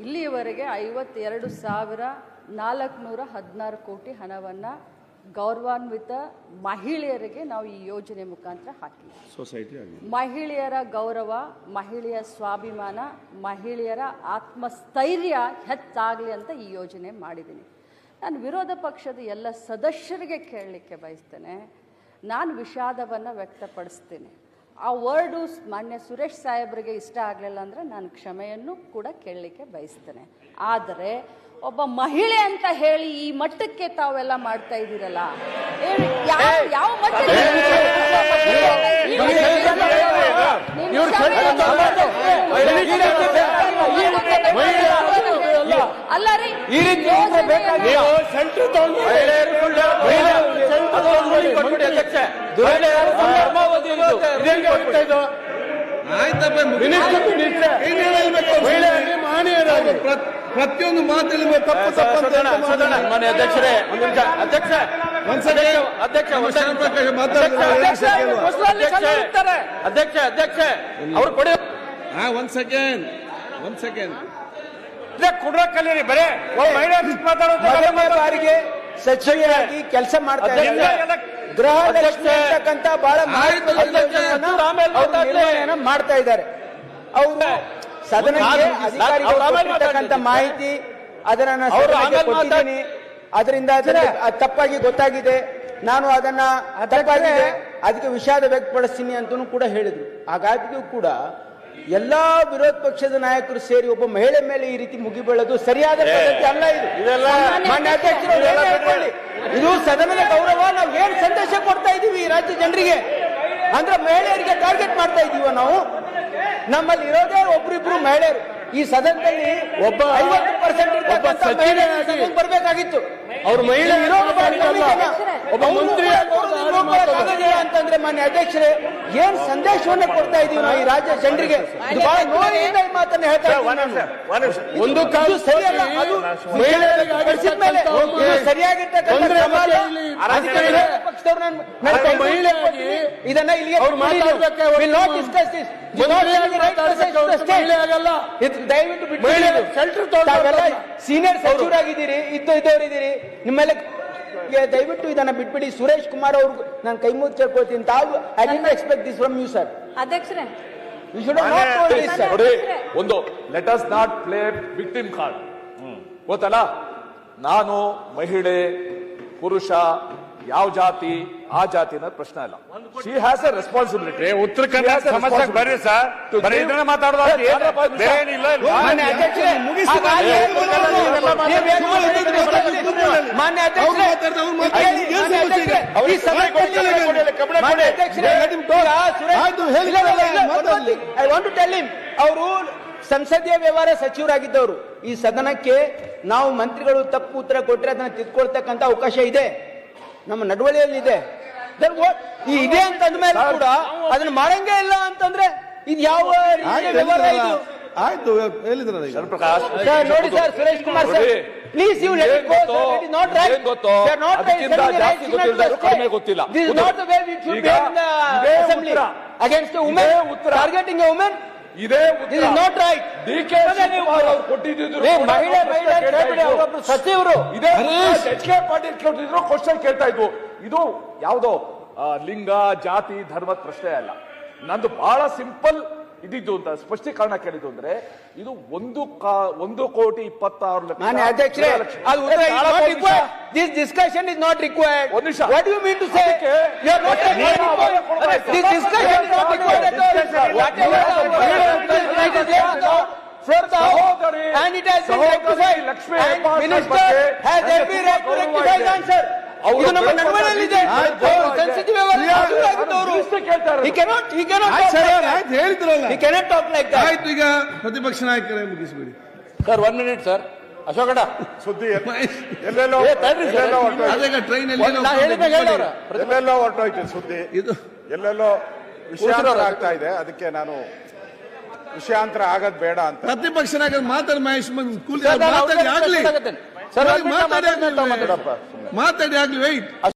ಇಲ್ಲಿಯವರೆಗೆ 52,416 ಕೋಟಿ ಹಣವನ್ನು ಗೌರವಾನ್ವಿತ ಮಹಿಳೆಯರಿಗೆ ನಾವು ಈ ಯೋಜನೆ ಮುಖಾಂತರ ಹಾಕಿದ್ದೀವಿ. ಮಹಿಳೆಯರ ಗೌರವ, ಮಹಿಳೆಯ ಸ್ವಾಭಿಮಾನ, ಮಹಿಳೆಯರ ಆತ್ಮಸ್ಥೈರ್ಯ ಹೆಚ್ಚಾಗಲಿ ಅಂತ ಈ ಯೋಜನೆ ಮಾಡಿದ್ದೀನಿ. ನಾನು ವಿರೋಧ ಪಕ್ಷದ ಎಲ್ಲ ಸದಸ್ಯರಿಗೆ ಕೇಳಲಿಕ್ಕೆ ಬಯಸ್ತೇನೆ, ನಾನು ವಿಷಾದವನ್ನು ವ್ಯಕ್ತಪಡಿಸ್ತೇನೆ. ಆ ವರ್ಡು ಮಾನ್ಯ ಸುರೇಶ್ ಸಾಹೇಬರಿಗೆ ಇಷ್ಟ ಆಗಲಿಲ್ಲ ಅಂದರೆ ನಾನು ಕ್ಷಮೆಯನ್ನು ಕೂಡ ಕೇಳಲಿಕ್ಕೆ ಬಯಸ್ತೇನೆ. ಆದರೆ ಒಬ್ಬ ಮಹಿಳೆ ಅಂತ ಹೇಳಿ ಈ ಮಟ್ಟಕ್ಕೆ ತಾವೆಲ್ಲ ಮಾಡ್ತಾ ಇದ್ದೀರಲ್ಲ, ಯಾವ ಮಟ್ಟಕ್ಕೆ ಅಲ್ಲ ರೀ, ಪ್ರತಿಯೊಂದು ಮಾತಲ್ಲಿ ತಪ್ಪು ಮಾನ್ಯ ಅಧ್ಯಕ್ಷರೇ, ಅಧ್ಯಕ್ಷ ಅವ್ರು ಕೊಡಿ. ಒಂದ್ ಸೆಕೆಂಡ್ ಕುಡ್ರ ಕಲೀರಿ, ಬರೇ ಮಹಿಳೆ ಬಾರಿಗೆ ಸಚಿವರಾಗಿ ಕೆಲಸ ಮಾಡ್ತಾ ಇದ್ದಾರೆ. ಗೃಹ ಲಕ್ಷ್ಮಿ ಅಂತಕ್ಕಂಥ ಬಹಳ ಮಾಡ್ತಾ ಇದ್ದಾರೆ. ಅವರು ಸದನಕ್ಕೆ ಅಧಿಕಾರಿಗಳು ಮಾಹಿತಿ ಅದನ್ನ ಕೊಟ್ಟಿದ್ದೀನಿ. ಅದರಿಂದ ತಪ್ಪಾಗಿ ಗೊತ್ತಾಗಿದೆ, ನಾನು ಅದನ್ನ ತಪ್ಪಾಗಿದೆ ಅದಕ್ಕೆ ವಿಷಾದ ವ್ಯಕ್ತಪಡಿಸ್ತೀನಿ ಅಂತನೂ ಕೂಡ ಹೇಳಿದ್ರು. ಹಾಗಾಗಿಯೂ ಕೂಡ ಎಲ್ಲಾ ವಿರೋಧ ಪಕ್ಷದ ನಾಯಕರು ಸೇರಿ ಒಬ್ಬ ಮಹಿಳೆ ಮೇಲೆ ಈ ರೀತಿ ಮುಗಿಬೀಳೋದು ಸರಿಯಾದ ಪದ್ಧತಿ ಅಲ್ಲ. ಇದು ಮಾನ್ಯ ಅಧ್ಯಕ್ಷರು ಹೇಳ್ಕೊಳ್ಳಿ, ಇದು ಸದನದ ಗೌರವ. ನಾವು ಏನ್ ಸಂದೇಶ ಕೊಡ್ತಾ ಇದೀವಿ ಈ ರಾಜ್ಯ ಜನರಿಗೆ ಅಂದ್ರೆ ಮಹಿಳೆಯರಿಗೆ ಟಾರ್ಗೆಟ್ ಮಾಡ್ತಾ ಇದೀವ ನಾವು. ನಮ್ಮಲ್ಲಿ ಇರೋದೇ ಒಬ್ರಿಬ್ರು ಮಹಿಳೆಯರು. ಈ ಸದನದಲ್ಲಿ 50% ಬರ್ಬೇಕಾಗಿತ್ತು. ಅವ್ರ ಮಹಿಳೆ ಒಬ್ಬ ಮಂತ್ರಿ ಅಂತಂದ್ರೆ ಮಾನ್ಯ ಅಧ್ಯಕ್ಷರೇ, ಏನ್ ಸಂದೇಶವನ್ನ ಕೊಡ್ತಾ ಇದೀವಿ ನಾವು ಈ ರಾಜ್ಯ ಜನರಿಗೆ? ಬಹಳ ನೋವಿನಿಂದ ಈ ಮಾತನ್ನ ಹೇಳ್ತಾ ಒಂದು ಸರಿಯಲ್ಲ. ಅದು ಸರಿಯಾಗಿರ್ತಕ್ಕಂಥ ಇದನ್ನ ಇಲ್ಲಿ ದಯವಿಟ್ಟು ಬಿಟ್ಟು ಸೀನಿಯರ್ ಸಚಿವರಾಗಿದ್ದೀರಿ, ಇದ್ದವರಿದ್ದೀರಿ, ನಿಮ್ಮೆಲ್ಲ ದಯವಿಟ್ಟು ಇದನ್ನ ಬಿಟ್ಬಿಡಿ. ಸುರೇಶ್ ಕುಮಾರ್ ಅವ್ರಿಗೆ ನಾನು ಕೈ ಮುಗಿ ಕೇಳ್ಕೊಳ್ತೀನಿ. ತಾವು I did expect this from you sir. ಅಧ್ಯಕ್ಷರೇ, ಒಂದು let us not play victim card. ಗೊತ್ತಲ್ಲ, ನಾನು ಮಹಿಳೆ ಪುರುಷ ಯಾವ ಜಾತಿ ಆ ಜಾತಿ ಅನ್ನೋದು ಪ್ರಶ್ನೆ ಅಲ್ಲ. She has A responsibility. Uttara Kannada ಸಮಸ್ಯೆ ಬರ್ರಿ ಸರ್, ಬರೀ ಇದನ್ನ ಮಾತಾಡೋದು ಏನಿಲ್ಲ. ಮಾನ್ಯ ಅವರು ಸಂಸದೀಯ ವ್ಯವಹಾರ ಸಚಿವರಾಗಿದ್ದವರು. ಈ ಸದನಕ್ಕೆ ನಾವು ಮಂತ್ರಿಗಳು ತಪ್ಪು ಉತ್ತರ ಕೊಟ್ಟರೆ ಅದನ್ನ ತಿದ್ಕೊಳ್ತಕ್ಕಂಥ ಅವಕಾಶ ಇದೆ, ನಮ್ಮ ನಡವಳಿಯಲ್ಲಿ ಇದೆ. ಇದೆ ಅಂತಂದ ಮೇಲೆ ಕೂಡ ಅದನ್ನ ಮಾಡಂಗೇ ಇಲ್ಲ ಅಂತಂದ್ರೆ ಇದು ಯಾವ ವ್ಯವಹಾರ ಇದು? ಆಯ್ತು ಹೇಳಿದ್ರ ನೋಡಿ sir, Suresh Kumar sir, please you let it go sir. It is not right. They are not right. ಗೊತ್ತಿಲ್ಲ. This is not the way we should behave in the assembly against a woman, targeting a woman. This is not right. ಕೊಟ್ಟಿದ್ರು ಸಚಿವರು Patil ಕೇಳ್ತಿದ್ರು, question ಕೇಳ್ತಾ ಇದ್ವು. ಇದು ಯಾವುದೋ ಲಿಂಗ ಜಾತಿ ಧರ್ಮದ ಪ್ರಶ್ನೆ ಅಲ್ಲ, ನಂದು ಬಹಳ ಸಿಂಪಲ್ ಇದಿದ್ದು ಅಂತ ಸ್ಪಷ್ಟೀಕರಣ ಕೇಳಿದ್ದು. ಅಂದ್ರೆ ಇದು 1,26,00,000. ಮಾನ್ಯ ಅಧ್ಯಕ್ಷರೇ, this discussion is not required. What do you mean to say? You are not this discussion is not required at all. For the and it has been rectified. And minister has every right to rectify the answer. ಇದು ನಮ್ಮ ನಡವಳಿಕೆಯಲ್ಲಿದೆ. Sensitive he cannot talk like that. ಆಯ್ತು, ಈಗ ಪ್ರತಿಪಕ್ಷ ನಾಯಕರೇ ಮುಗಿಸ್ಬಿಡಿ sir. 1 minute sir. ಅಶೋಕಣ್ಣ, ಸುದ್ದಿ ಎಲ್ಲೆಲ್ಲೋ ಹೊರಟೋಯ್ತು ಸುದ್ದಿ, ಎಲ್ಲೆಲ್ಲೋ ವಿಷಯಾಂತರ ಆಗ್ತಾ ಇದೆ. ಅದಕ್ಕೆ ನಾನು ವಿಷಯಾಂತರ ಆಗದ್ ಬೇಡ ಅಂತ ಪ್ರತಿಪಕ್ಷ ನಾಯಕರು ಮಾತಾಡಿ ಮಹೇಶ್ ಮಾತಾಡಿ ಆಗ್ಲಿ, ವೈಟ್